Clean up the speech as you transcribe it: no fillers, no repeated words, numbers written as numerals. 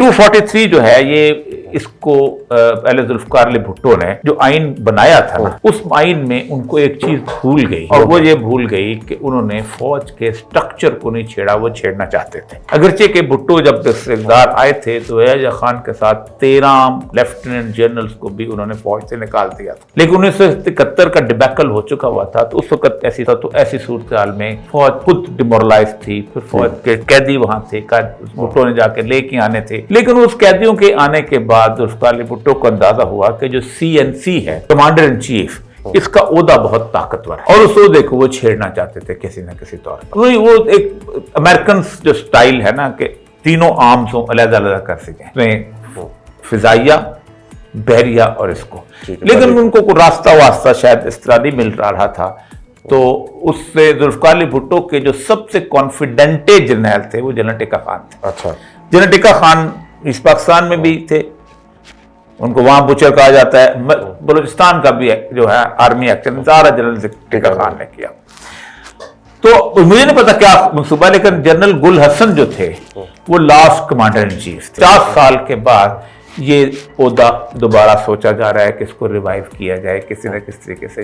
243 जो है ये इसको पहले जुल्फकार अली भुट्टो ने जो आइन बनाया था ना, उस आइन में उनको एक चीज भूल गई और वो ये भूल गई कि उन्होंने फौज के स्ट्रक्चर को नहीं छेड़ा, वो छेड़ना चाहते थे। अगरचे के भुट्टो जब इक़्तिदार आए थे तो एजाज खान के साथ 13 लेफ्टिनेंट जनरल्स को भी उन्होंने फौज से निकाल दिया था, लेकिन 1971 का डिबैकल हो चुका हुआ था। तो उस वक्त ऐसी था, तो ऐसी सूरत हाल में फौज खुद डिमोरलाइज थी, फिर फौज के कैदी वहां थे, भुट्टो ने जाके लेके आने थे। लेकिन उस कैदियों के आने के बाद जुल्फ़िकार अली भुट्टो को अंदाजा हुआ कि जो CNC है, कमांडर इन चीफ, इसका ओहदा बहुत ताकतवर है और उस ओहदे को वो छेड़ना चाहते थे किसी न किसी तौर पर। वो एक अमेरिकन जो स्टाइल है ना कि तीनों आर्म्स हो अलग-अलग कर सकें, फिजाइया, बहरिया और इसको, लेकिन उनको कोई रास्ता वास्ता शायद इस तरह नहीं मिल रहा था। तो उससे जुल्फ़िकार अली भुट्टो के जो सबसे कॉन्फिडेंटेड जर्नल थे वो जनरल टिक्का खान थे। अच्छा, जनरल टिक्का खान ईस्ट पाकिस्तान में भी थे, उनको वहां बुचर कहा जाता है। बलूचिस्तान का भी जो है आर्मी एक्शन सारा जनरल टिक्का खान ने किया। तो मुझे नहीं पता क्या मंसूबा, लेकिन जनरल गुल हसन जो थे वो लास्ट कमांडर इन चीफ थे। 4 साल के बाद ये ओहदा दोबारा सोचा जा रहा है कि इसको रिवाइव किया जाए किसी न किसी तरीके से।